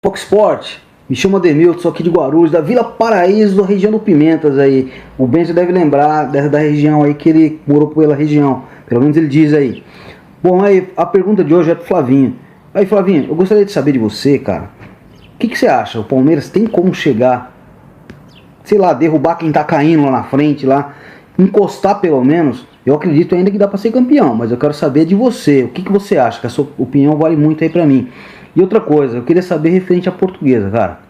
Fox Sport, me chamo Ademilton, sou aqui de Guarulhos, da Vila Paraíso, da região do Pimentas aí. O Ben já deve lembrar da região aí, que ele morou pela região, pelo menos ele diz aí. Bom, aí a pergunta de hoje é pro Flavinho. Aí, Flavinho, eu gostaria de saber de você, cara, o que você acha? O Palmeiras tem como chegar, sei lá, derrubar quem tá caindo lá na frente, lá, encostar pelo menos? Eu acredito ainda que dá pra ser campeão, mas eu quero saber de você, o que você acha, que a sua opinião vale muito aí pra mim. E outra coisa, eu queria saber referente à Portuguesa, cara.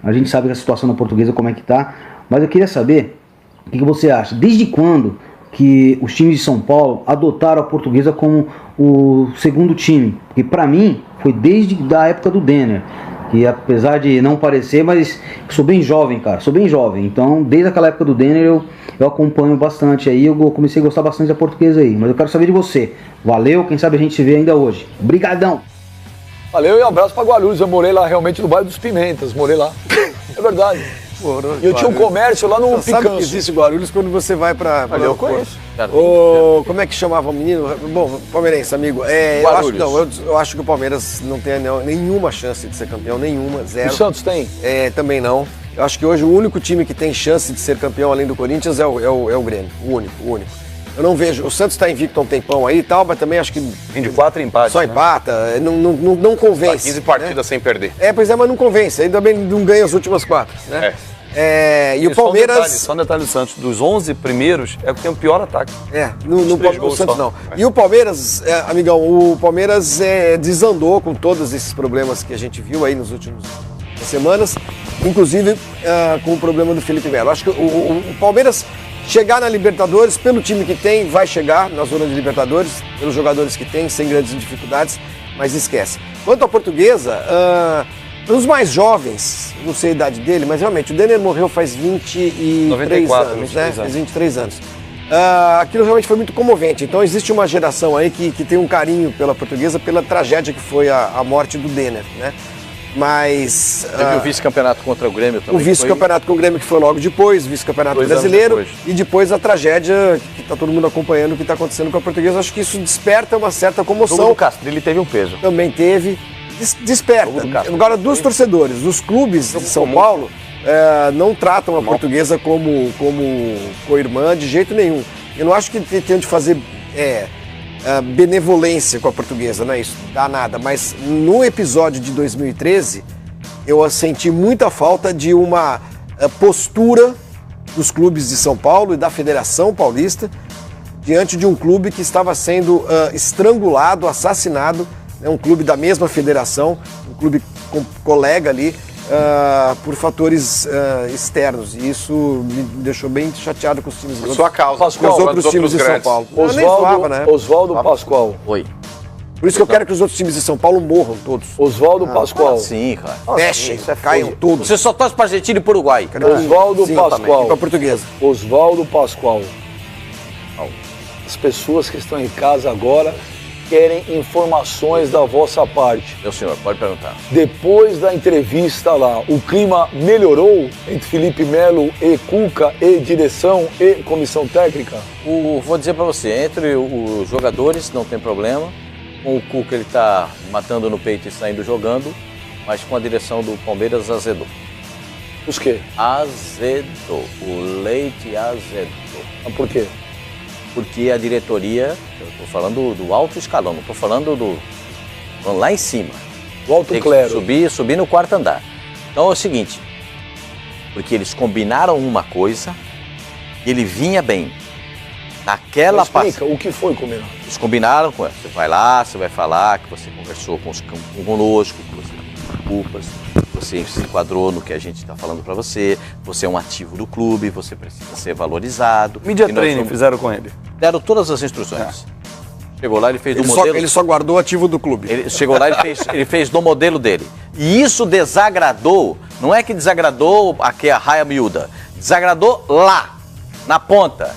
A gente sabe que a situação da Portuguesa como é que tá, mas eu queria saber o que você acha. Desde quando que os times de São Paulo adotaram a Portuguesa como o segundo time? Porque pra mim foi desde a época do Denner, que apesar de não parecer, mas eu sou bem jovem, cara, sou bem jovem. Então desde aquela época do Denner eu acompanho bastante aí, eu comecei a gostar bastante da Portuguesa aí. Mas eu quero saber de você. Valeu, quem sabe a gente se vê ainda hoje. Obrigadão! Valeu e um abraço pra Guarulhos. Eu morei lá realmente no bairro dos Pimentas, morei lá. É verdade. E eu tinha um comércio lá no Picanço. Sabe que existe Guarulhos quando você vai pra... Ali eu conheço. Como é que chamava o menino? Bom, palmeirense, amigo. Eu acho que o Palmeiras não tem nenhuma chance de ser campeão, nenhuma, zero. O Santos tem? Também não. Eu acho que hoje o único time que tem chance de ser campeão além do Corinthians é o Grêmio. O único. Eu não vejo. O Santos está invicto há um tempão aí e tal, mas também acho que. 24 empates. Só empata. Não convence. 15 partidas sem perder. Pois é, mas não convence. Ainda bem não ganha as últimas 4. Né? E o Palmeiras. Só um detalhe do Santos: dos 11 primeiros, é o que tem o pior ataque. O Santos não. E o Palmeiras, amigão, o Palmeiras desandou com todos esses problemas que a gente viu aí nos últimos semanas, inclusive com o problema do Felipe Melo. Acho que o Palmeiras. Chegar na Libertadores, pelo time que tem, vai chegar na zona de Libertadores, pelos jogadores que tem, sem grandes dificuldades, mas esquece. Quanto à Portuguesa, os mais jovens, não sei a idade dele, mas realmente, o Denner morreu faz 23 anos, né? Faz 23 anos. Aquilo realmente foi muito comovente, então existe uma geração aí que tem um carinho pela Portuguesa, pela tragédia que foi a morte do Denner, né? Mas... Teve o vice-campeonato contra o Grêmio também. O vice-campeonato com o Grêmio que foi logo depois, vice-campeonato brasileiro e depois a tragédia que está todo mundo acompanhando o que está acontecendo com a Portuguesa. Acho que isso desperta uma certa comoção. O jogo do Castrilli teve um peso. Também teve. Desperta. Agora, dos torcedores, dos clubes de São Paulo, não tratam a Portuguesa como co-irmã de jeito nenhum. Eu não acho que tenham de fazer... benevolência com a Portuguesa, não é isso, dá nada, mas no episódio de 2013 eu senti muita falta de uma postura dos clubes de São Paulo e da Federação Paulista diante de um clube que estava sendo estrangulado, assassinado, né, um clube da mesma federação, um clube colega ali, por fatores externos, e isso me deixou bem chateado com os times por sua causa, com os outros times de São Paulo. Oswaldo Pascoal. Oi. Por isso que eu quero que os outros times de São Paulo morram todos. Oswaldo Pascoal. Sim, cara. Fechem, caiam todos. Você só torce pra Argentina e pro Uruguai. Oswaldo Pascoal. E pra Portuguesa. Oswaldo Pascoal. As pessoas que estão em casa agora querem informações da vossa parte. Meu senhor, pode perguntar. Depois da entrevista lá, o clima melhorou entre Felipe Melo e Cuca, e direção e comissão técnica? Vou dizer pra você, entre os jogadores não tem problema. Com o Cuca ele tá matando no peito e saindo jogando, mas com a direção do Palmeiras azedou. Os quê? Azedou. O leite azedou. Mas por quê? Porque a diretoria, eu tô falando do alto escalão, não tô falando lá em cima. Do alto clero. Subir no quarto andar. Então é o seguinte, porque eles combinaram uma coisa e ele vinha bem. Naquela parte. O que foi combinado? Eles combinaram com ela. Você vai lá, você vai falar que você conversou conosco, que você tem desculpas, você se enquadrou no que a gente está falando para você, você é um ativo do clube, você precisa ser valorizado. Media training fizeram com ele? Deram todas as instruções. Chegou lá, ele fez do modelo... Ele só guardou o ativo do clube. Ele chegou lá, ele fez do modelo dele. E isso desagradou, não é que desagradou aqui a raia miúda, desagradou lá, na ponta.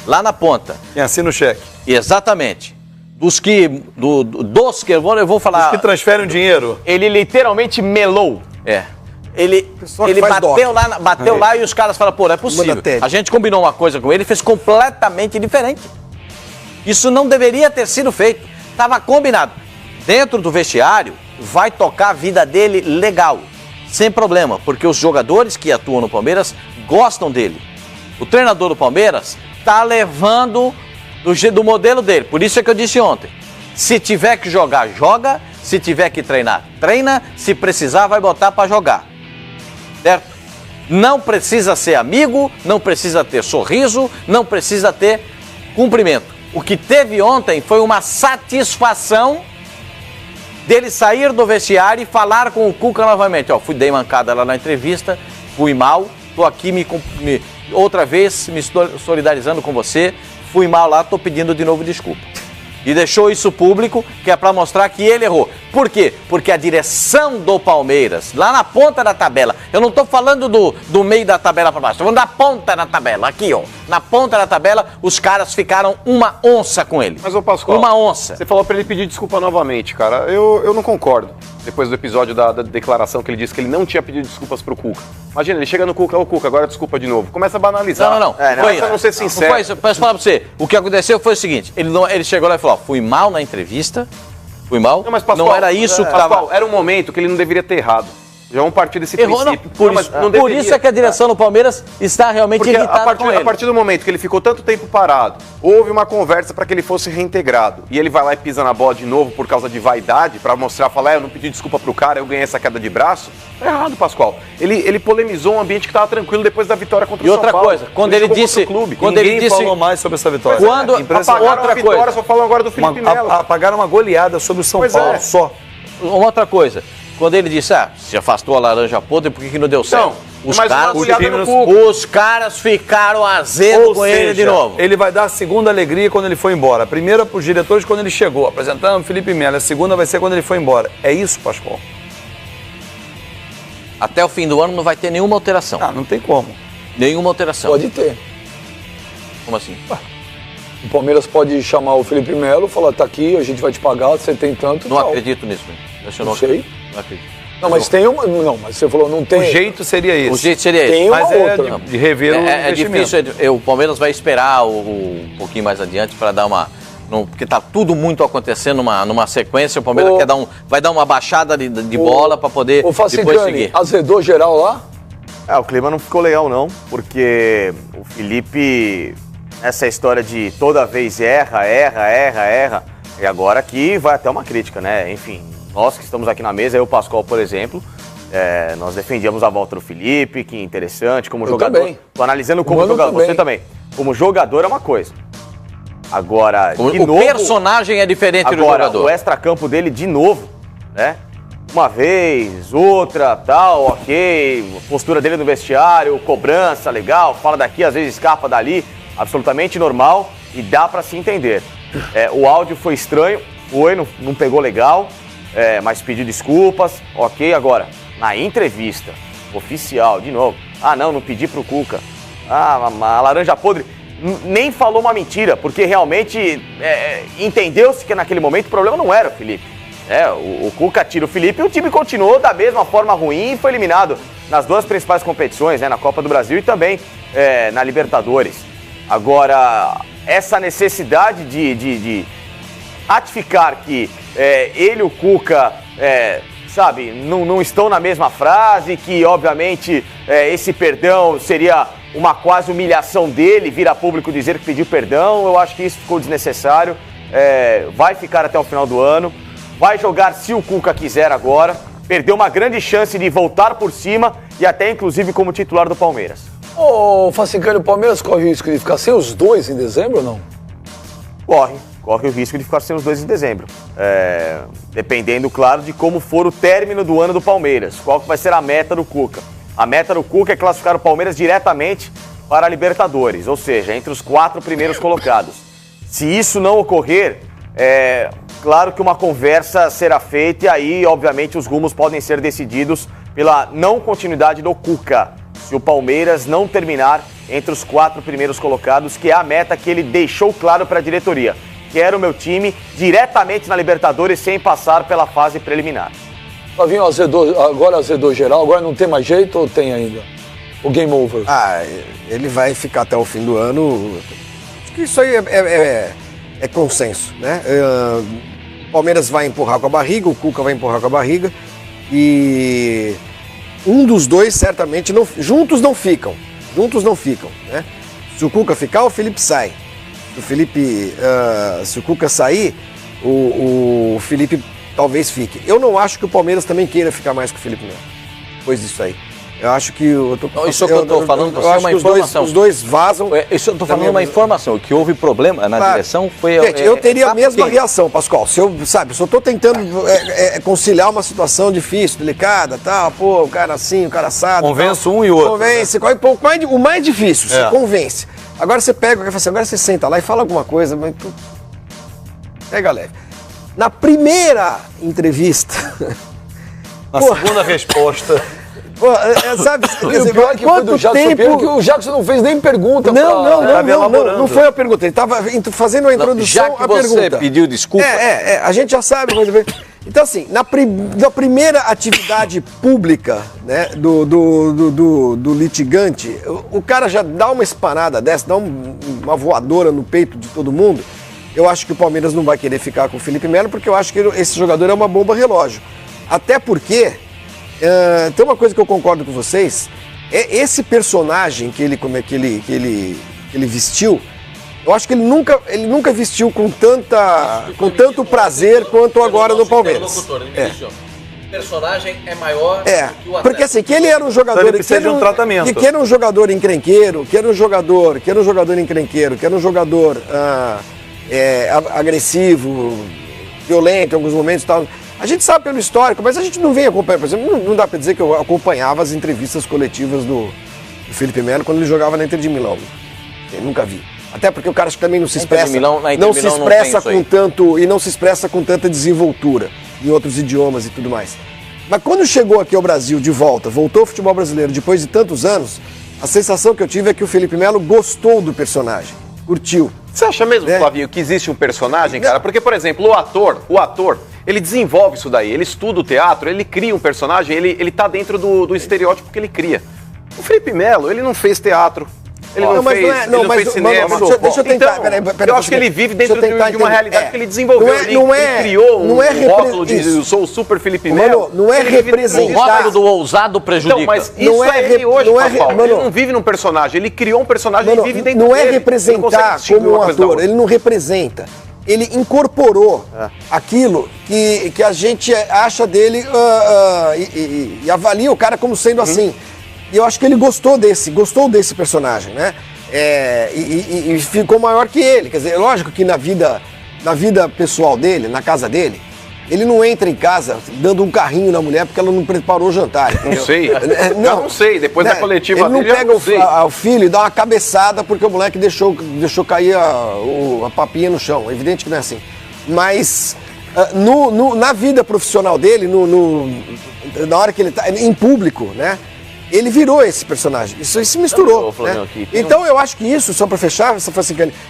Lá na ponta. Quem assina o cheque. Exatamente. Dos que eu vou falar... Dos que transferem o dinheiro. Ele literalmente melou. Ele bateu lá e os caras falaram, pô, não é possível. A gente combinou uma coisa com ele e fez completamente diferente. Isso não deveria ter sido feito. Estava combinado. Dentro do vestiário, vai tocar a vida dele legal, sem problema, porque os jogadores que atuam no Palmeiras gostam dele. O treinador do Palmeiras está levando do modelo dele, por isso é que eu disse ontem, se tiver que jogar, joga, se tiver que treinar, treina, se precisar vai botar para jogar, certo? Não precisa ser amigo, não precisa ter sorriso, não precisa ter cumprimento. O que teve ontem foi uma satisfação dele sair do vestiário e falar com o Cuca novamente. Ó, dei mancada lá na entrevista, fui mal, tô aqui outra vez me solidarizando com você, fui mal lá, tô pedindo de novo desculpa. E deixou isso público, que é para mostrar que ele errou. Por quê? Porque a direção do Palmeiras, lá na ponta da tabela, eu não estou falando do meio da tabela para baixo, estou falando da ponta da tabela, aqui ó. Na ponta da tabela, os caras ficaram uma onça com ele. Mas, ô Pascoal, uma onça. Você falou para ele pedir desculpa novamente, cara. Eu não concordo. Depois do episódio da declaração que ele disse que ele não tinha pedido desculpas pro Cuca. Imagina, ele chega no Cuca, ô Cuca, agora desculpa de novo. Começa a banalizar. Não. Começa a não ser sincero. Não foi isso. Mas falar pra você, o que aconteceu foi o seguinte, ele chegou lá e falou, ó, fui mal na entrevista, fui mal, não, mas, Pascoal, não era isso que Pascoal, tava... Era um momento que ele não deveria ter errado. Já vamos partir desse Errou, princípio. Por isso é que a direção do Palmeiras está realmente porque irritada com ele. A partir do momento que ele ficou tanto tempo parado, houve uma conversa para que ele fosse reintegrado. E ele vai lá e pisa na bola de novo por causa de vaidade, para mostrar, falar, eu não pedi desculpa pro cara, eu ganhei essa queda de braço. Tá errado, Pascoal. Ele polemizou um ambiente que estava tranquilo depois da vitória contra o São Paulo. E outra coisa, quando ele disse... Ninguém falou mais sobre essa vitória. Quando apagaram a vitória, só falam agora do Felipe Melo. Apagaram uma goleada sobre o São Paulo, só. Uma outra coisa, quando ele disse, se afastou a laranja podre, por que não deu certo? Os caras ficaram azedos com ele de novo. Ele vai dar a segunda alegria quando ele for embora. A primeira para os diretores quando ele chegou, apresentando o Felipe Melo. A segunda vai ser quando ele for embora. É isso, Pascoal? Até o fim do ano não vai ter nenhuma alteração. Não tem como. Nenhuma alteração. Pode ter. Como assim? O Palmeiras pode chamar o Felipe Melo e falar, tá aqui, a gente vai te pagar, você tem tanto. Não acredito nisso. Não sei. Não acredito. Não, mas tem uma. Não, mas você falou, não tem. O jeito seria esse. O jeito seria esse. Tem uma mas outra. De rever o investimento. É difícil. O Palmeiras vai esperar um pouquinho mais adiante para dar uma. Porque tá tudo muito acontecendo numa sequência. O Palmeiras vai dar uma baixada de bola para poder depois seguir. Azedou geral lá? O clima não ficou legal não, porque o Felipe, essa história de toda vez erra, e agora aqui vai até uma crítica, né? Enfim, nós que estamos aqui na mesa, eu e o Pascoal, por exemplo, nós defendíamos a volta do Felipe, que interessante, como jogador. Também. Tô analisando como jogador, você também. Como jogador é uma coisa. Agora, de novo... O personagem é diferente do jogador. Agora, o extracampo dele, de novo, né? Uma vez, outra, tal, ok. Postura dele no vestiário, cobrança, legal. Fala daqui, às vezes escapa dali. Absolutamente normal e dá pra se entender. O áudio foi estranho, não pegou legal, mas pediu desculpas, ok. Agora, na entrevista oficial, de novo, não pedi pro Cuca. A laranja podre... Nem falou uma mentira, porque realmente entendeu-se que naquele momento o problema não era o Felipe. O Cuca tira o Felipe e o time continuou da mesma forma ruim e foi eliminado nas duas principais competições, na Copa do Brasil e também na Libertadores. Agora, essa necessidade de ratificar que ele e o Cuca, não estão na mesma frase, que obviamente esse perdão seria uma quase humilhação dele, vir a público dizer que pediu perdão, eu acho que isso ficou desnecessário, vai ficar até o final do ano, vai jogar se o Cuca quiser agora, perdeu uma grande chance de voltar por cima e até inclusive como titular do Palmeiras. Ô, Facincani, o Palmeiras corre o risco de ficar sem os dois em dezembro ou não? Corre o risco de ficar sem os dois em dezembro. Dependendo, claro, de como for o término do ano do Palmeiras. Qual que vai ser a meta do Cuca? A meta do Cuca é classificar o Palmeiras diretamente para a Libertadores, ou seja, entre os 4 primeiros colocados. Se isso não ocorrer, claro que uma conversa será feita e aí, obviamente, os rumos podem ser decididos pela não continuidade do Cuca. Se o Palmeiras não terminar entre os 4 primeiros colocados, que é a meta que ele deixou claro para a diretoria. Quero o meu time diretamente na Libertadores sem passar pela fase preliminar. Flavinho, agora azedou geral, agora não tem mais jeito ou tem ainda? O game over? Ele vai ficar até o fim do ano. Acho que isso aí é consenso, né? O Palmeiras vai empurrar com a barriga, o Cuca vai empurrar com a barriga e um dos dois certamente juntos não ficam, né? Se o Cuca ficar, o Felipe sai. Se o Cuca sair, o Felipe talvez fique. Eu não acho que o Palmeiras também queira ficar mais com o Felipe Melo, depois disso aí. Eu acho que isso que eu estou falando para você é uma informação. Os dois vazam. Isso eu estou falando uma informação. O que houve problema na direção foi... Gente, eu teria a mesma reação, Pascoal. Se eu estou tentando conciliar uma situação difícil, delicada, tal, pô, o cara assim, o cara assado. Convence tal, um e outro. Convence. Né? O mais difícil, você convence. Agora você pega, agora você senta lá e fala alguma coisa, mas pega leve. Na primeira entrevista... Na segunda resposta... Pô, sabe, quer dizer, o pior que foi do Jackson, que o Jackson não fez nem pergunta. Não foi a pergunta, ele estava fazendo a introdução à pergunta. Já que você pediu desculpa... a gente já sabe. Então assim, na primeira atividade pública, né, do litigante, o cara já dá uma espanada dessa, dá uma voadora no peito de todo mundo. Eu acho que o Palmeiras não vai querer ficar com o Felipe Melo, porque eu acho que esse jogador é uma bomba relógio. Até porque... tem uma coisa que eu concordo com vocês, esse personagem que ele vestiu, eu acho que ele nunca vestiu com tanto prazer quanto agora no Palmeiras. O personagem é maior do que o atleta. Porque assim, que ele era um jogador... Ele precisa de um tratamento. Que era um jogador encrenqueiro, que era um jogador agressivo, violento em alguns momentos e tal... A gente sabe pelo histórico, mas a gente não vem acompanhando. Por exemplo, não dá pra dizer que eu acompanhava as entrevistas coletivas do Felipe Melo quando ele jogava na Inter de Milão. Eu nunca vi. Até porque o cara acho que também não se expressa. Não se expressa com tanta desenvoltura em outros idiomas e tudo mais. Mas quando chegou aqui ao Brasil de volta, voltou ao futebol brasileiro depois de tantos anos, a sensação que eu tive é que o Felipe Melo gostou do personagem, curtiu. Você acha mesmo, Flavinho, que existe um personagem, cara? Porque, por exemplo, o ator, ele desenvolve isso daí, ele estuda o teatro, ele cria um personagem, ele tá dentro do estereótipo que ele cria. O Felipe Melo, ele não fez teatro, ele não fez cinema. Deixa eu tentar, então, eu acho que ele vive dentro de uma realidade que ele desenvolveu. Ele criou um rótulo de eu sou o super Felipe Melo. Não é representar. O rótulo do ousado prejudica. Então, mas isso é ele hoje, Pascoal. Ele não vive num personagem, ele criou um personagem e vive dentro dele. Não é representar como um ator, ele não representa. Ele incorporou aquilo que a gente acha dele e avalia o cara como sendo assim. E eu acho que ele gostou desse personagem, né? E ficou maior que ele. Quer dizer, lógico que na vida pessoal dele, na casa dele, ele não entra em casa dando um carrinho na mulher porque ela não preparou o jantar. Não sei. Não sei. Depois da coletiva ele dele, não pega o filho e dá uma cabeçada porque o moleque deixou cair a papinha no chão. É evidente que não é assim. Mas na vida profissional dele, na hora que ele tá em público, né? Ele virou esse personagem. Isso se misturou. Né? Então eu acho que isso, só para fechar,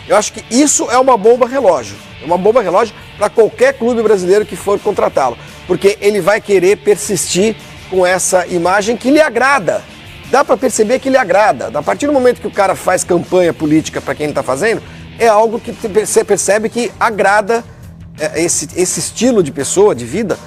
eu acho que isso é uma bomba relógio. É uma bomba relógio para qualquer clube brasileiro que for contratá-lo. Porque ele vai querer persistir com essa imagem que lhe agrada. Dá para perceber que lhe agrada. A partir do momento que o cara faz campanha política para quem ele está fazendo, é algo que você percebe que agrada esse estilo de pessoa, de vida,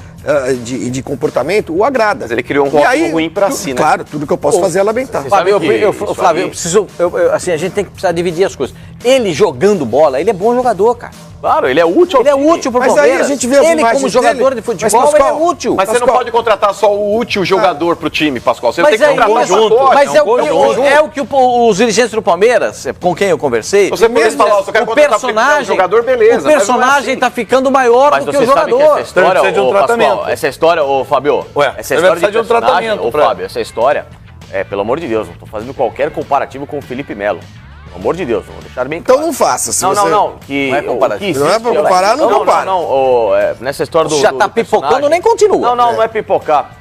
de comportamento, o agrada. Mas ele criou um rótulo ruim pra si, né? Claro, tudo que eu posso fazer é lamentar. Flávio, eu preciso... assim, a gente tem que precisar dividir as coisas. Ele jogando bola, ele é bom jogador, cara. Claro, ele é útil. Ele é útil pro Palmeiras. Mas aí a gente vê as ele como jogador de futebol, ele é útil. Mas você não pode contratar só o útil jogador pro time, Pascoal. Você tem que contratar junto. Mas é o que os dirigentes do Palmeiras, com quem eu conversei... Você pode falar, você quer contratar um jogador, beleza. O personagem tá ficando maior do que o jogador. Mas você sabe que essa história, ô Pascoal, essa história, ô Fábio, essa história de um tratamento, ô Fábio, essa história, pelo amor de Deus, não tô fazendo qualquer comparativo com o Felipe Melo. Pelo amor de Deus, vou deixar bem claro. Então não faça. Não. Não é comparativo. Não é pra comparar, não compara. Nessa história do... Já tá pipocando, nem continua. Não é pipocar.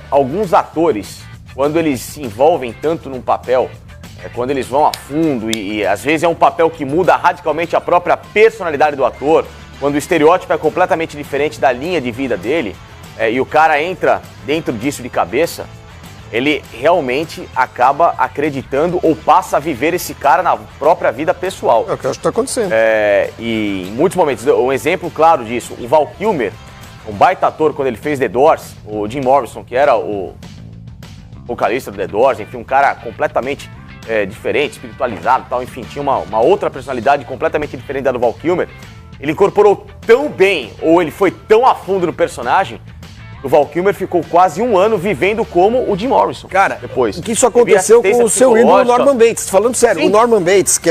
Alguns atores, quando eles se envolvem tanto num papel, quando eles vão a fundo e às vezes é um papel que muda radicalmente a própria personalidade do ator, quando o estereótipo é completamente diferente da linha de vida dele, e o cara entra dentro disso de cabeça, ele realmente acaba acreditando ou passa a viver esse cara na própria vida pessoal. É o que eu acho que está acontecendo. E em muitos momentos, um exemplo claro disso, o Val Kilmer, um baita ator quando ele fez The Doors, o Jim Morrison, que era o vocalista do The Doors, enfim, um cara completamente diferente, espiritualizado e tal, enfim, tinha uma outra personalidade completamente diferente da do Val Kilmer. Ele incorporou tão bem, ou ele foi tão a fundo no personagem, o Val Kilmer ficou quase 1 ano vivendo como o Jim Morrison. Cara, depois. que isso aconteceu com o seu ídolo Norman Bates. Falando sério, Sim. o Norman Bates, que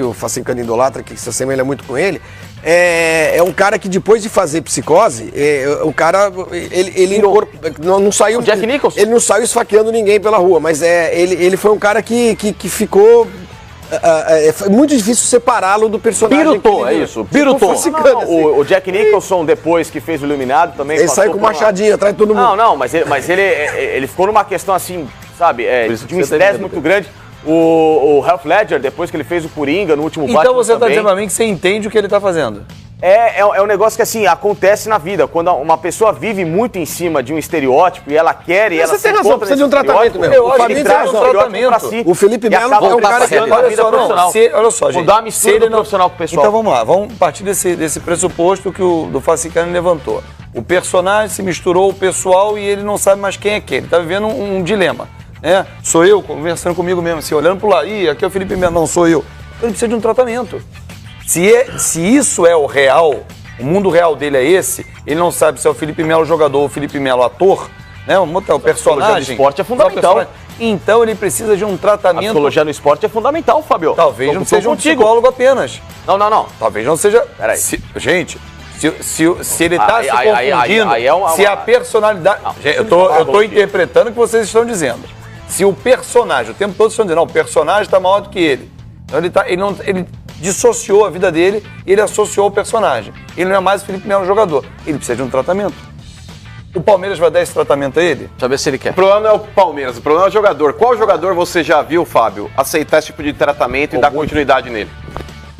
o Facincani idolatra, que se assemelha muito com ele, é um cara que depois de fazer Psicose, o cara, ele não saiu... O Jack Nicholson. Ele não saiu esfaqueando ninguém pela rua, mas ele foi um cara que ficou... foi muito difícil separá-lo do personagem. Pirutou, é isso. Pirutou. O Jack Nicholson, depois que fez o Iluminado, também ele saiu com machadinha atrás de todo mundo. Não, mas ele ficou numa questão assim, sabe, de um estresse muito grande. O Heath Ledger, depois que ele fez o Coringa no último Batman Então você tá também, dizendo pra mim que você entende o que ele tá fazendo. É um negócio que, assim, acontece na vida. Quando uma pessoa vive muito em cima de um estereótipo e ela quer e ela você tem razão, precisa de um tratamento mesmo. Eu acho Fabinho que tem traz um razão. tratamento. Pra si. O Felipe E Melo acaba é um cara que... a vida profissional. Olha só, gente. Mudar a mistura do profissional com o pessoal. Então vamos lá, vamos partir desse pressuposto que o do Facincani levantou. O personagem se misturou o pessoal e ele não sabe mais quem é quem. Ele tá vivendo um dilema. Sou eu conversando comigo mesmo, assim, olhando pro lado, aqui é o Felipe Melo, não sou eu. Então ele precisa de um tratamento. Se isso é o real, o mundo real dele é esse, ele não sabe se é o Felipe Melo jogador ou o Felipe Melo ator, né? O personagem. O esporte é fundamental. Então ele precisa de um A tratamento. psicologia no esporte é fundamental, Fabio. Talvez não seja um contigo. psicólogo apenas. Não. Talvez não seja. Peraí. Gente, se ele está se confundindo, aí é se a personalidade. Gente, eu tô interpretando o que vocês estão dizendo. Se o personagem, o tempo todo estão dizendo, não, o personagem está maior do que ele. Então ele dissociou a vida dele e ele associou o personagem. Ele não é mais o Felipe Melo jogador. Ele precisa de um tratamento. O Palmeiras vai dar esse tratamento a ele? Deixa eu ver se ele quer. O problema não é o Palmeiras, o problema é o jogador. Qual jogador você já viu, Fábio, aceitar esse tipo de tratamento e dar continuidade nele?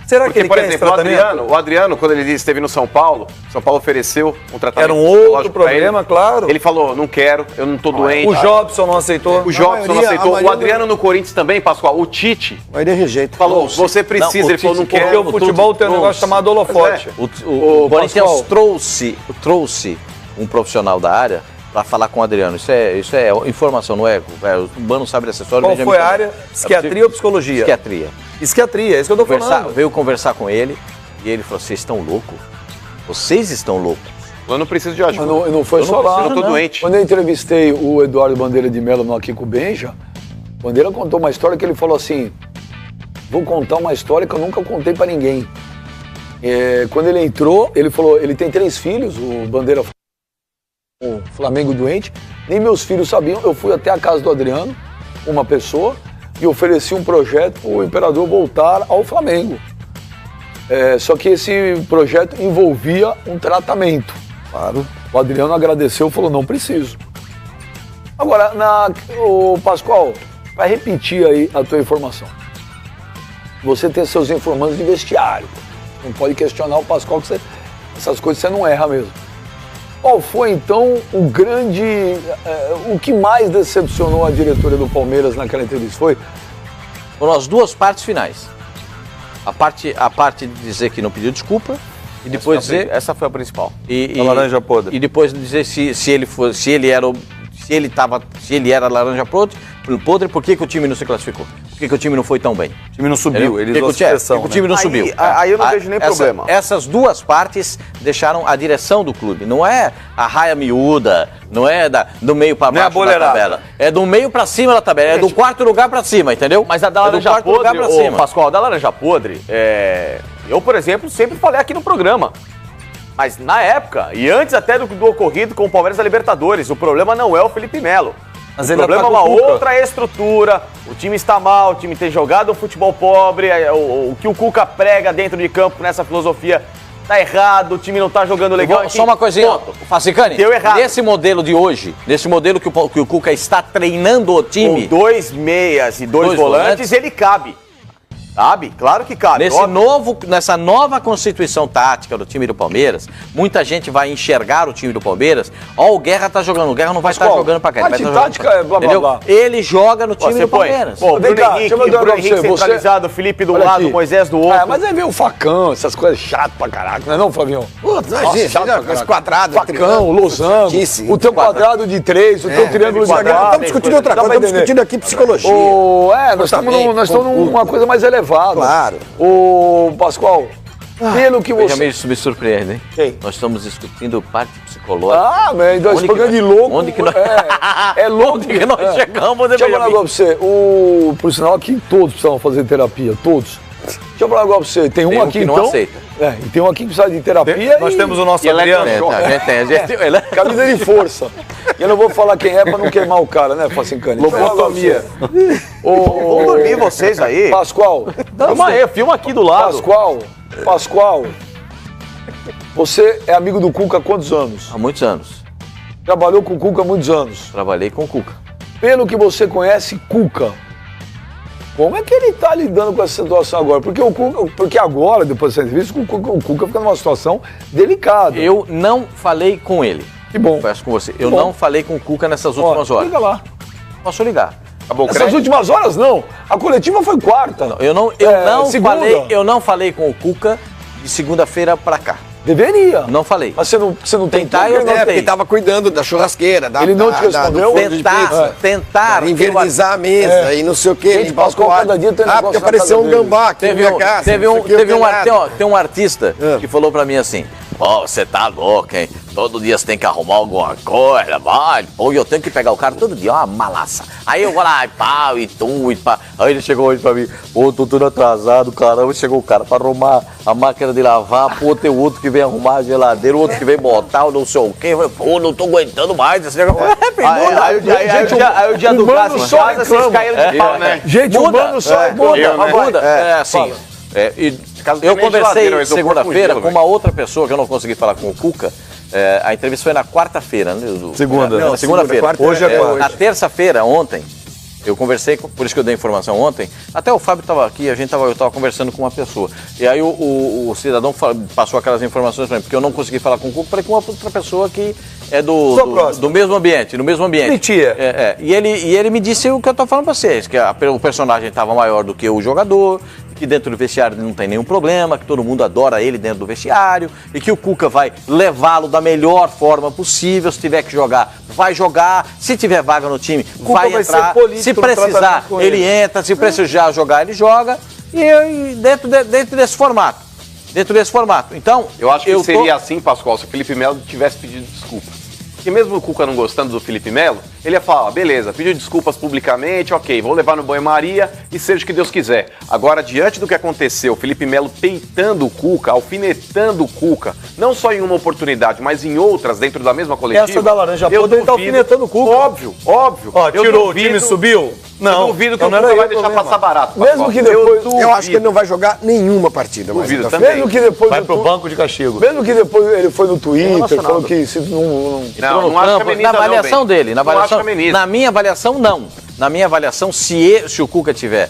Será que Porque, ele por quer exemplo, esse tratamento? o Adriano, quando ele esteve no São Paulo ofereceu um tratamento Era um outro psicológico pra problema, ele. claro. Ele falou, não quero, eu não tô doente. O Jobson não aceitou. O Jobson não aceitou. maioria O Adriano no Corinthians também, Pascoal. O Tite Mas ele rejeita. falou, você precisa. Ele falou, não Porque quero. o futebol tem um negócio chamado holofote. O Corinthians Pascoal. trouxe um profissional da área para falar com o Adriano. Isso é informação, não é? O Mano sabe de acessório. Qual foi a área? Psiquiatria ou psicologia? Psiquiatria. Psiquiatria, é isso que eu tô falando. Veio conversar com ele e ele falou, vocês estão loucos? Vocês estão loucos. Eu não preciso de ajuda. Mas não foi só lá. Eu não tô doente. Quando eu entrevistei o Eduardo Bandeira de Mello no Aqui com o Benja, Bandeira contou uma história que ele falou assim, vou contar uma história que eu nunca contei pra ninguém. Quando ele entrou, ele falou, ele tem 3 filhos, o Bandeira o Flamengo doente, nem meus filhos sabiam, eu fui até a casa do Adriano, uma pessoa, e ofereci um projeto para o Imperador voltar ao Flamengo. Só que esse projeto envolvia um tratamento. Claro. O Adriano agradeceu e falou, não preciso. Agora, o Pascoal, para repetir aí a tua informação. Você tem seus informantes de vestiário. Não pode questionar o Pascoal que essas coisas você não erra mesmo. Qual foi, então, o que mais decepcionou a diretoria do Palmeiras naquela entrevista? Foram as 2 partes finais. A parte de dizer que não pediu desculpa e depois dizer... Essa foi a principal. A laranja podre. E depois dizer se ele era laranja podre, por que o time não se classificou? Por que o time não foi tão bem? O time não subiu, ele usou a Por expressão. que o time não subiu? Aí eu não vejo nem problema. Essas 2 partes deixaram a direção do clube. Não é a raia miúda, não é do meio para baixo da tabela. É do meio para cima da tabela, é do 4º lugar para cima, entendeu? Mas a da laranja podre, Pascoal, da laranja podre, eu, por exemplo, sempre falei aqui no programa. Mas na época, e antes até do ocorrido com o Palmeiras da Libertadores, o problema não é o Felipe Melo. Mas o problema é uma outra estrutura, o time está mal, o time tem jogado um futebol pobre, o que o Cuca prega dentro de campo nessa filosofia tá errado, o time não tá jogando legal. Só uma coisinha, Facincani, deu errado. Nesse modelo de hoje, nesse modelo que o Cuca está treinando o time... Com 2 meias e 2 volantes, ele cabe. Cabe, claro que cabe. Nessa nova constituição tática do time do Palmeiras, muita gente vai enxergar o time do Palmeiras. Ó, o Guerra tá jogando, o Guerra não vai estar jogando pra cá. Ele vai estar jogando tática é blá, blá, blá. Ele joga no time do Palmeiras. Pô, Bruno Henrique centralizado, Felipe do Olha lado, aqui. Moisés do outro. Mas aí vem o facão, essas coisas chatas pra caraca, não é não, Flavinho? Esse quadrado. Facão, losango, o teu quadrado de 3, o teu triângulo de quadrado. Estamos discutindo outra coisa, estamos discutindo aqui psicologia. Nós estamos numa coisa mais elevada. Claro. Ô, Pascoal, pelo que você... Isso me surpreende, hein? Quem? Nós estamos discutindo parte psicológica. Mas nós estamos de louco. Onde que nós... É louco. Onde que nós chegamos? Deixa eu falar agora pra você. Por sinal, aqui todos precisam fazer terapia, todos. Deixa eu falar agora pra você. Tem um aqui que não então... aceita. E tem um aqui que precisa de terapia. Nós temos o nosso Adriano. Camisa de força. E eu não vou falar quem é pra não queimar o cara, né, Facincani? Lobotomia. Vamos dormir vocês aí. Pascoal. Filma aqui do lado. Pascoal. Você é amigo do Cuca há quantos anos? Há muitos anos. Trabalhou com o Cuca há muitos anos. Trabalhei com o Cuca. Pelo que você conhece, Cuca, como é que ele está lidando com essa situação agora? Porque agora, depois dessa entrevista, o Cuca fica numa situação delicada. Eu não falei com ele. Que bom. Confesso com você. Eu não falei com o Cuca nessas últimas horas. Liga lá. Posso ligar? Acabou o Nessas crédito? últimas horas, não. A coletiva foi quarta. Eu não falei com o Cuca de segunda-feira pra cá. Deveria. Não falei. Mas você não Tentar, tem eu tentei. Porque estava cuidando da churrasqueira. Ele não te respondeu? Tentar. Invernizar a mesa e não sei o quê. Gente, Pascoal, cada dia tem um porque negócio na apareceu casa um dele. gambá aqui na minha casa. Tem um artista que falou pra mim assim: você tá louco, hein? Todo dia você tem que arrumar alguma coisa, vai. Pô, eu tenho que pegar o cara todo dia, ó, uma malaça. Aí eu vou lá, e pau, e tum, e pá. Aí ele chegou hoje pra mim: tô tudo atrasado, caramba. Chegou o cara pra arrumar a máquina de lavar, tem o outro que vem arrumar a geladeira, o outro que vem botar o não sei o quê. Eu falei, não tô aguentando mais esse negócio. Aí o dia do caso, vocês caíram de pau, né? Gente, humano só muda. Assim. Eu conversei segunda-feira com uma outra pessoa que eu não consegui falar com o Cuca. A entrevista foi na quarta-feira, né? Segunda-feira. Hoje é quarta. Na terça-feira, ontem, eu conversei, por isso que eu dei informação ontem, até o Fábio estava aqui, eu estava conversando com uma pessoa. E aí o cidadão passou aquelas informações para mim, porque eu não consegui falar com o Cuca, falei com outra pessoa que é do mesmo ambiente, Mentira. E ele me disse o que eu estou falando para vocês, que o personagem estava maior do que o jogador, que dentro do vestiário não tem nenhum problema, que todo mundo adora ele dentro do vestiário, e que o Cuca vai levá-lo da melhor forma possível. Se tiver que jogar, vai jogar. Se tiver vaga no time, vai entrar. Se precisar, ele entra. Se precisar jogar, ele joga. E dentro desse formato. Então, Eu acho que seria assim, Pascoal, se o Felipe Melo tivesse pedido desculpa. Porque mesmo o Cuca não gostando do Felipe Melo, ele ia falar, beleza, pediu desculpas publicamente, ok, vou levar no banho-maria e seja o que Deus quiser. Agora, diante do que aconteceu, o Felipe Melo peitando o Cuca, alfinetando o Cuca, não só em uma oportunidade, mas em outras dentro da mesma coletiva. Essa da laranja podre, ele tá alfinetando o Cuca. Óbvio. Ó, tirou o time, subiu? Não. Eu duvido que o não Cuca era vai aí o deixar problema. passar barato. Mesmo que depois... Eu acho que ele não vai jogar nenhuma partida. Duvido mas também. Mesmo que depois... Vai pro banco de castigo. Mesmo que depois ele foi no Twitter, falou que se não... Não acho que ameniza na avaliação não, dele, Não acho que ameniza. na minha avaliação, não. Na minha avaliação, se o Cuca tiver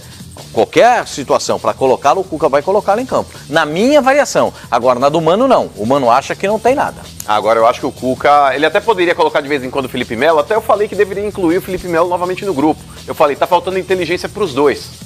qualquer situação para colocá-lo, o Cuca vai colocá-lo em campo. Na minha avaliação. Agora, na do Mano, não. O Mano acha que não tem nada. Agora, eu acho que o Cuca, ele até poderia colocar de vez em quando o Felipe Melo, até eu falei que deveria incluir o Felipe Melo novamente no grupo. Eu falei, tá faltando inteligência pros dois.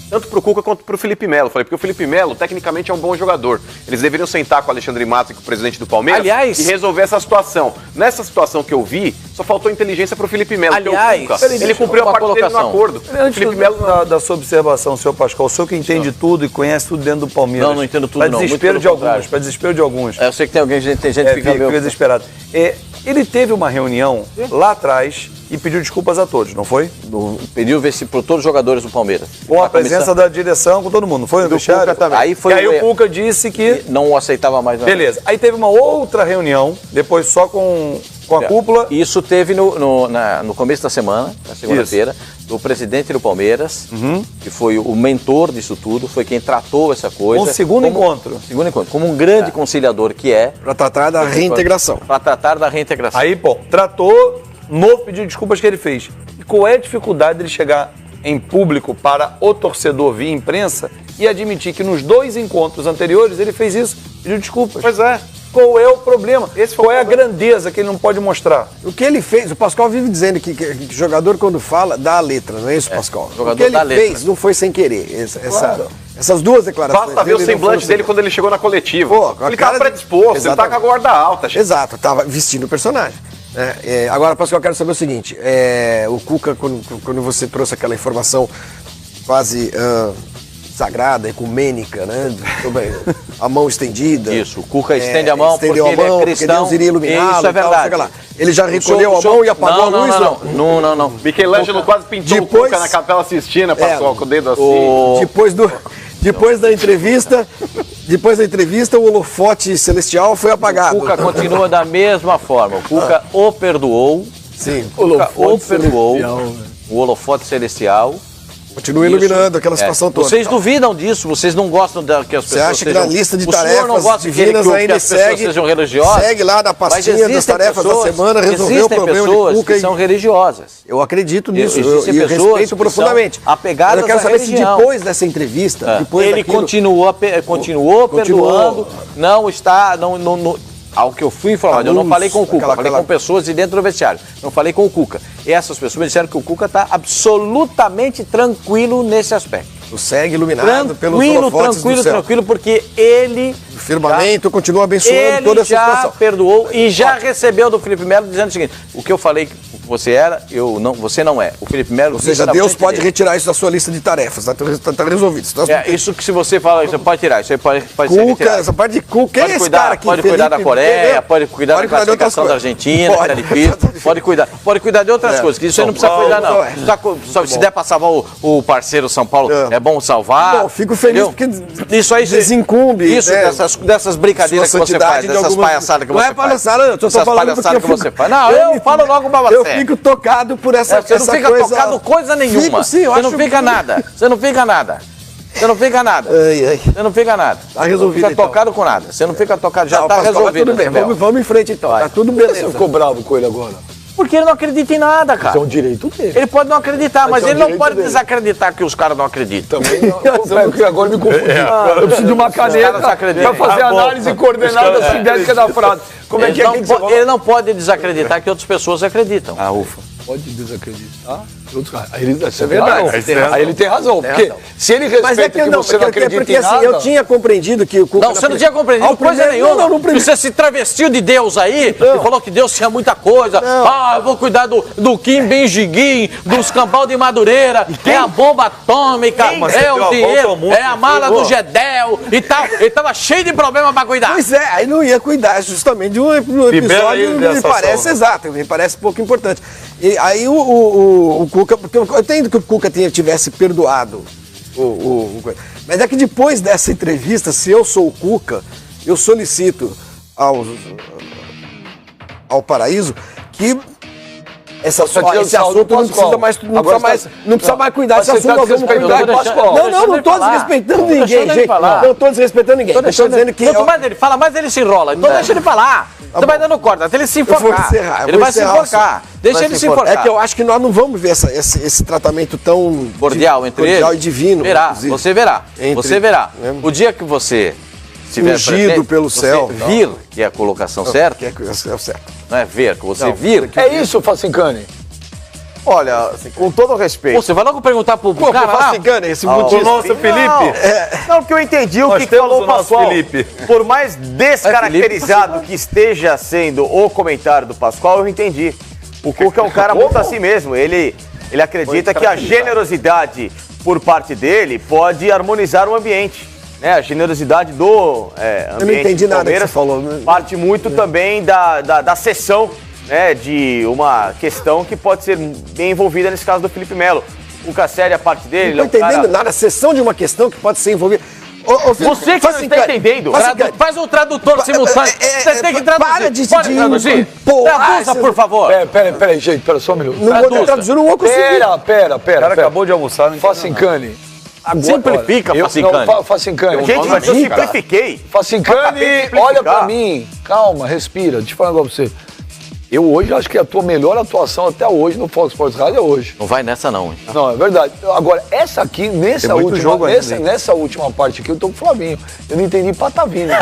Tanto pro Cuca quanto pro Felipe Melo. Falei, porque o Felipe Melo, tecnicamente, é um bom jogador. Eles deveriam sentar com o Alexandre Matos e com o presidente do Palmeiras e resolver essa situação. Nessa situação que eu vi, só faltou inteligência pro Felipe Melo. Aliás, o Cuca, ele cumpriu a parte dele no acordo. Antes Felipe Melo da sua observação, senhor Pascoal, o senhor que entende tudo e conhece tudo dentro do Palmeiras. Não entendo tudo, para não. Desespero Muito de pelo alguns, contrário. para desespero de alguns. Eu sei que tem gente que fica meio... desesperado. Ele teve uma reunião lá atrás e pediu desculpas a todos, não foi? Pediu para todos os jogadores do Palmeiras. Com a presença da direção, com todo mundo, não foi? No vestiário? Aí foi e aí o Cuca disse que... não o aceitava mais. Beleza. Aí teve uma outra reunião, depois só com a cúpula. Isso teve no começo da semana, na segunda-feira, do presidente do Palmeiras, que foi o mentor disso tudo, foi quem tratou essa coisa. Um segundo encontro. Como um grande conciliador que é. Para tratar da reintegração. Para tratar da reintegração. Aí, bom, tratou, novo pedido de desculpas que ele fez. E qual é a dificuldade dele chegar em público para o torcedor via imprensa e admitir que nos 2 encontros anteriores ele fez isso, pediu desculpas. Pois é. Qual é o problema? Qual é a grandeza que ele não pode mostrar? O que ele fez, o Pascoal vive dizendo que jogador quando fala dá a letra, não é isso, Pascoal? Jogador o que ele dá letra. fez não foi sem querer. Essas duas declarações. Basta ver o semblante dele quando ele chegou na coletiva. Pô, ele tava predisposto, ele tá com a guarda alta. Exato, tava vestindo o personagem. Agora, Pascoal, eu quero saber o seguinte, o Cuca, quando você trouxe aquela informação quase sagrada, ecumênica, né? Sobre a mão estendida. Isso, o Cuca estende a mão porque estendeu a ele mão, é cristão. porque Deus iria iluminá-lo. Isso é e tal, verdade. sei lá. Ele já recolheu a mão e apagou a luz? Não. Michelangelo quase pintou o Cuca na Capela Sistina, Pascoal, com o dedo assim. Depois da entrevista, o holofote celestial foi apagado. O Cuca continua da mesma forma. O Cuca o perdoou. Sim. O Cuca o perdoou. O holofote celestial. Continua iluminando aquela situação toda. Vocês duvidam disso? Vocês não gostam que as pessoas Você acha que na lista de O senhor não tarefas gosta divinas que ainda as pessoas sejam religiosas? segue lá na pastinha das tarefas da semana, resolveu o problema de pessoas Cuca. que são religiosas. Eu acredito nisso, Existem eu pessoas respeito que profundamente. são apegadas eu quero à saber se religião. depois dessa entrevista, depois ele daquilo, continuou perdoando, não está... Ao que eu fui informado, eu não falei com o Cuca, falei com pessoas de dentro do vestiário, não falei com o Cuca. E essas pessoas me disseram que o Cuca está absolutamente tranquilo nesse aspecto. o segue iluminado pelos holofotes do céu. Tranquilo, porque ele... O firmamento continua abençoando toda essa situação. Ele já perdoou e já recebeu do Felipe Melo dizendo o seguinte, o que eu falei que você era, você não é. O Felipe Melo... Ou seja, Deus pode retirar isso da sua lista de tarefas, está resolvido. Isso que se você fala, você pode tirar, isso aí pode ser retirado. Essa parte de Cuca, quem é esse cara aqui? Pode cuidar da Coreia, pode cuidar da classificação da Argentina, que é difícil, pode cuidar de outras coisas, que isso aí não precisa cuidar, não. Se der para salvar o parceiro São Paulo, é bom salvar. Bom, fico feliz porque isso aí desincumbe. Isso, dessas brincadeiras que você faz, dessas palhaçadas que você faz. Não é palhaçada, eu tô só falando porque que você faz. Não, eu falo logo pra você. Eu fico tocado por essa coisa. Você não fica tocado coisa nenhuma. Você não fica nada. Você não fica nada. Você não fica nada. Você não fica nada. Tá resolvido. Não fica tocado com nada. Você não fica tocado, já tá resolvido. Tudo bem, vamos em frente então. Tá tudo beleza. Você ficou bravo com ele agora? Porque ele não acredita em nada, cara. Isso é um direito dele. Ele pode não acreditar, mas ele não pode desacreditar que os caras não acreditam. Também não. Porque agora me confundi. Eu preciso de uma caneta para fazer análise coordenada sintética da frase. Como é que ele não pode desacreditar que outras pessoas acreditam. Ah, ufa. Pode desacreditar. Isso é verdade. Aí ele tem razão. Porque se ele respeita que você não acredita em nada... Assim, eu tinha compreendido que o Cuca... Não, você não tinha compreendido coisa nenhuma. Você se travestiu de Deus aí e falou que Deus tinha muita coisa. Eu vou cuidar do Kim Benjiguim, dos Campal de Madureira, é a bomba atômica, é o dinheiro, é a mala do Gedel e tal. Ele tava cheio de problema pra cuidar. Pois é, aí não ia cuidar justamente de um episódio que me parece exato, me parece pouco importante. E aí o Cuca, porque eu entendo que o Cuca tivesse perdoado mas é que depois dessa entrevista, se eu sou o Cuca, eu solicito ao Paraíso que esse assunto não precisa mais cuidar desse assunto, nós vamos cuidar do Pascoal. Não estou desrespeitando ninguém, gente. Não estou desrespeitando ninguém. Estou dizendo que... Quanto mais ele fala, mais ele se enrola. Então deixa ele falar. Você vai dando corda, até ele se enforcar. Ele vai se enforcar. Deixa ele se enforcar. É que eu acho que nós não vamos ver esse tratamento tão... cordial entre eles. Cordial e divino. Você verá. Você verá. O dia que você... ungido pelo céu. Vir, que é a colocação certa. Que é o certo. Não é ver, que você vir. É isso, Facincani? Olha, com todo o respeito. Você vai logo perguntar pro cara lá. O nosso Felipe. Não, porque eu entendi o que falou o Pascoal. Felipe. Por mais descaracterizado que esteja sendo o comentário do Pascoal, eu entendi. O Cuca é um cara muito assim mesmo. Ele acredita que a generosidade por parte dele pode harmonizar o ambiente. A generosidade do ambiente. Eu não entendi nada que você falou. Parte muito também da cessão. De uma questão que pode ser bem envolvida nesse caso do Felipe Melo. O Caceri, a parte dele... Não estou entendendo nada, a cessão de uma questão que pode ser envolvida... Você que não está entendendo. Faz um tradutor simultâneo. Você tem que traduzir. Para de Pode traduzir. Traduza, por favor. Peraí, gente, só um minuto. Não vou traduzir, não vou conseguir. Pera. O cara acabou de almoçar. Facincani. Simplifica, Facincani. Facincani. Gente, mas eu simplifiquei. Facincani, olha pra mim. Calma, respira. Deixa eu falar um negócio pra você. Eu hoje acho que a tua melhor atuação até hoje no Fox Sports Radio é hoje. Não vai nessa não, hein? Não, é verdade. Agora, essa aqui, nessa muito última parte aqui, eu tô com o Flavinho. Eu não entendi patavina.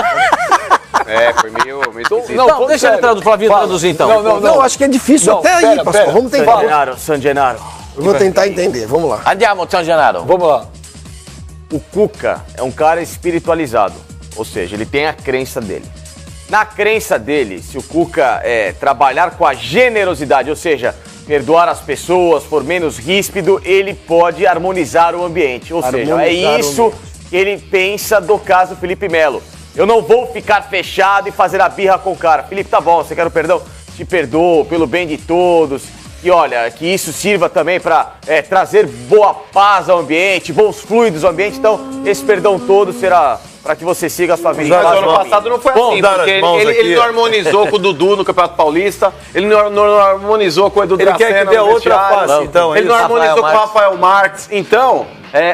Foi meio esquisito. Não, deixa ele entrar do Flavinho traduzir então. Não, acho que é difícil até aí, Pascoal. Vamos tentar. San Gennaro. Eu vou tentar entender, vamos lá. Andiamo, San Gennaro. Vamos lá. O Cuca é um cara espiritualizado, ou seja, ele tem a crença dele. Na crença dele, se o Cuca trabalhar com a generosidade, ou seja, perdoar as pessoas, for menos ríspido, ele pode harmonizar o ambiente. Ou seja, é isso que ele pensa do caso Felipe Melo. Eu não vou ficar fechado e fazer a birra com o cara. Felipe, tá bom, você quer o perdão? Te perdoo pelo bem de todos. E olha, que isso sirva também para trazer boa paz ao ambiente, bons fluidos ao ambiente. Então, esse perdão todo será para que você siga a sua vida. Mas o ano passado não foi assim, porque ele não harmonizou com o Dudu no Campeonato Paulista, ele não harmonizou com o Edu Dracena. Ele quer que dê outra face, então. Ele não harmonizou com o Rafael Marques. Então,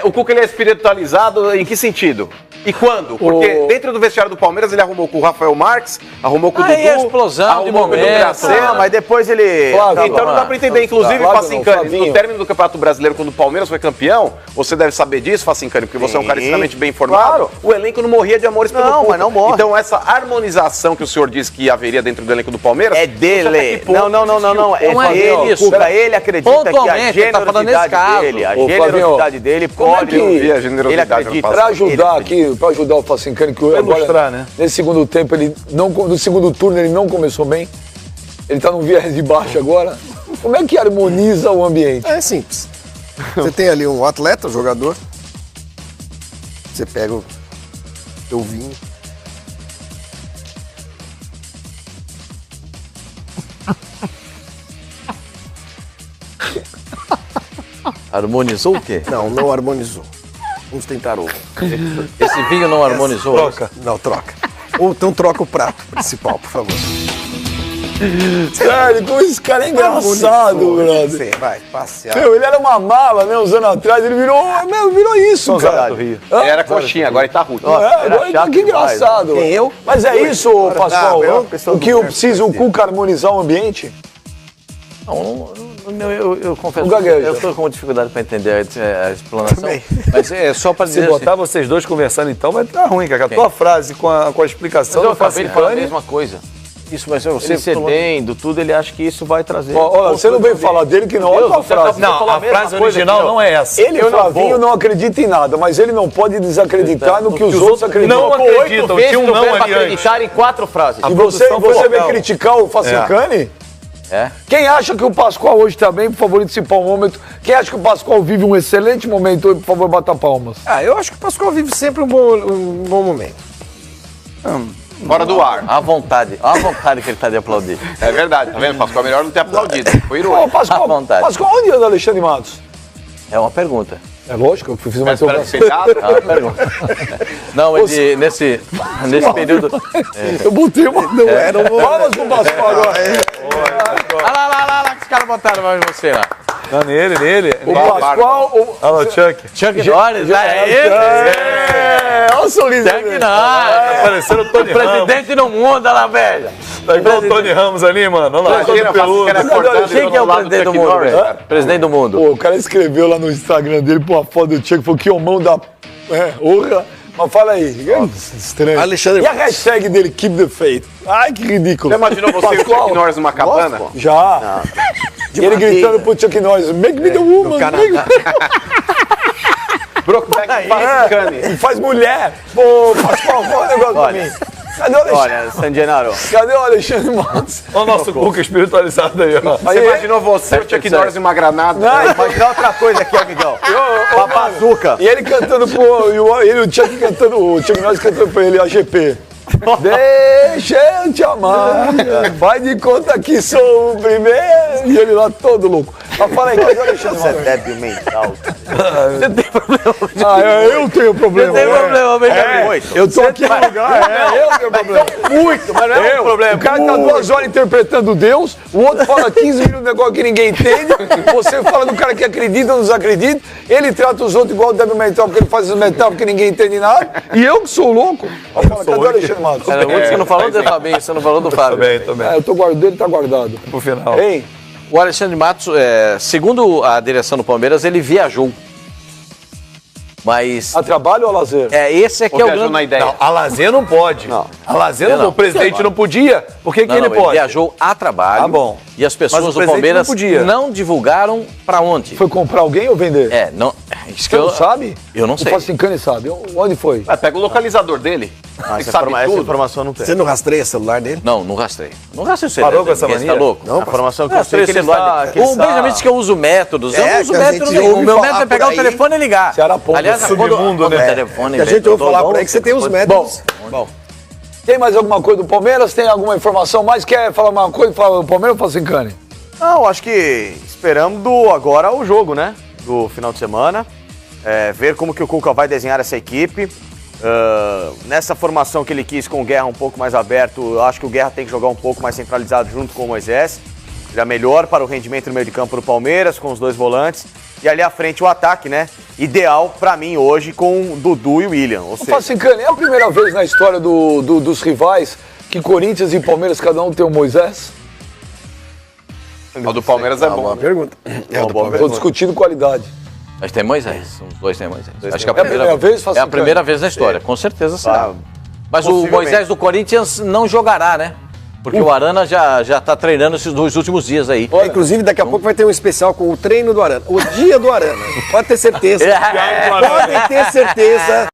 o Cuca ele é espiritualizado em que sentido? E quando? Porque dentro do vestiário do Palmeiras ele arrumou com o Rafael Marques, arrumou com o Dudu, a explosão arrumou com o Edu Dracena, mas depois ele... Então não dá pra entender. Inclusive, Facincani, no término do Campeonato Brasileiro, quando o Palmeiras foi campeão, você deve saber disso, Facincani, porque você é um cara extremamente bem informado. Claro. O elenco não morria de amores pelo Cuca. Mas não morre. Então essa harmonização que o senhor disse que haveria dentro do elenco do Palmeiras... É dele. Não. É dele. isso. Cuca, ele acredita que a generosidade dele pode... Ele acredita. Pra ajudar aqui, pra ajudar o Facincani, que agora, né? nesse segundo tempo, no segundo turno ele não começou bem. Ele tá num viés de baixo agora. Como é que harmoniza o ambiente? É simples. Você tem ali um atleta, jogador. Você pega o teu vinho. Harmonizou o quê? Não harmonizou. Vamos tentar outro. Esse vinho não harmonizou? Troca. Não, troca. Ou então troca o prato principal, por favor. Sério, como esse cara é engraçado, brother. Você vai passear. Meu, ele era uma mala, né, uns anos atrás, ele virou isso, cara. Ele era coxinha, agora ele tá ruim. Agora que engraçado. Quem, eu? Mas é isso, Pascoal, o que precisa o Cuca harmonizar o ambiente? Eu confesso, O gaguejo. eu estou com dificuldade para entender a explanação. Também. Mas é só para Se dizer botar vocês dois conversando, então, vai estar ruim, cara. A tua frase com a explicação eu do acabei de falar a Facincani... mesma coisa. Isso, mas você cedendo, tudo, ele acha que isso vai trazer... Olha, você não veio falar dele que não é a frase. Não, a frase original não é essa. Ele, Flavinho, não acredita em nada, mas ele não pode desacreditar no que os outros acreditam. Não acreditam, tinha um não ali antes. acreditar em 4 frases. E você veio criticar o Facincani? É. Quem acha que o Pascoal hoje está bem, por favor, antecipar um momento. Quem acha que o Pascoal vive um excelente momento hoje, por favor, bata palmas. Eu acho que o Pascoal vive sempre um bom momento. Fora do ar. A vontade que ele está de aplaudir. É verdade, tá vendo? Pascoal é melhor não ter aplaudido. Foi Ô, irônico. Pascoal, À vontade. Pascoal, onde anda Alexandre Matos? É uma pergunta. É lógico, eu fiz uma Espera interrogação. sentado. É uma pergunta. Não, ele, nesse período... Eu botei uma... Não era um... Palmas pro Pascoal agora. Olha lá, que os caras botaram mais você lá. Não, nele. O Pascoal... Olha lá, o Chuck. Chuck Norris, Olha o sorriso Chuck dele. Norris. Parecendo o Tony Ramos. Presidente do mundo, olha lá, velho. Tá igual o Tony Ramos ali, mano. Olha lá, Imagina, todo peludo. Quem que é o presidente do mundo, velho? Presidente do mundo. Pô, o cara escreveu lá no Instagram dele, pô, a foto do Chuck, falou que homão da... honra. Mas fala aí, estranho. Alexandre E a hashtag dele, Keep the Faith? Ai, que ridículo. Você imaginou você e o Chuck Norris numa cabana? Já. E ele gritando pro Chuck Norris, make me the woman. Make me... Brokeback Facincani. Faz mulher. Pô, Pascoal, fala um negócio pra mim. Cadê o Alexandre? Olha, San Gennaro. Cadê o Alexandre Matos? Olha o nosso Cuca espiritualizado aí, ó. Você imaginou você e o Chuck Norris numa granada? Imagina outra coisa aqui, amigão. Papazuca. E ele cantando pro... E o Chuck cantando... O Chuck Norris cantando pra ele, AGP. Deixa eu te amar. Vai de conta que sou o primeiro. E ele lá todo louco. Fala aí, cadê o Alexandre Você é Matos? débil mental. Você tem problema. Eu tenho problema. Você tem problema, Benjamin. Eu tô aqui no lugar, eu tenho problema. Muito, mas não é um problema. O cara tá 2 horas interpretando Deus, o outro fala 15 minutos de negócio que ninguém entende, você fala do cara que acredita ou não desacredita, ele trata os outros igual o débil mental, porque ele faz os metal porque ninguém entende nada, e eu que sou louco. Cadê o Alexandre Matos? Era muito que você não falou do Fabinho, você não falou do Fábio. Também. Eu tô guardando, ele tá guardado. Pro final. Hein? O Alexandre Matos, segundo a direção do Palmeiras, ele viajou. Mas A trabalho ou a lazer? esse aqui é o grande... na ideia. Não, a lazer não pode. Não. A lazer não, Não. o presidente não podia. Por que Não, ele não, pode? viajou a trabalho. Tá bom. E as Mas pessoas o do presidente Palmeiras não podia. não divulgaram pra onde. Foi comprar alguém ou vender? Não. Isso Você não sabe? Eu não sei. O Facincani sabe. Onde foi? Pega o localizador dele. Essa sabe tudo. informação não tem. Você não rastreia o celular dele? Não rastreio. Não rastreio o celular. Parou com essa Você tá mania? louco? Não, A informação que eu sei é Rastreio que o ele celular. está... que ele O está- Benjamin disse que eu uso métodos. Eu não uso que a método gente nenhum. O ouve meu falar método é pegar por o aí. telefone e ligar. Ceará Ponto. Aliás, Submundo, quando né? o telefone Que a gente vem, ouve eu falar dou por aí que você tem os métodos. Bom, tem mais alguma coisa do Palmeiras? Tem alguma informação mais? Quer falar uma coisa? Fala do Palmeiras ou Facincani? Não, acho que esperamos agora o jogo, né? Do final de semana. Ver como que o Cuca vai desenhar essa equipe. Nessa formação que ele quis com o Guerra um pouco mais aberto, eu acho que o Guerra tem que jogar um pouco mais centralizado junto com o Moisés. Seria melhor para o rendimento no meio de campo do Palmeiras, com os 2 volantes. E ali à frente o ataque, né? Ideal para mim hoje com o Dudu e o William. Ou seja, Facincani, é a primeira vez na história dos rivais que Corinthians e Palmeiras cada um tem um Moisés? O do Palmeiras é bom. Boa pergunta. Estou discutindo qualidade. Mas tem Moisés. Os 2 têm Moisés. Acho que É a primeira vez, é a Facincani? primeira vez na história. Com certeza será. Mas o possivelmente. Moisés do Corinthians não jogará, né? Porque o Arana já tá treinando esses 2 últimos dias aí. Inclusive, daqui a pouco vai ter um especial com o treino do Arana. O dia do Arana. Pode ter certeza. Podem ter certeza.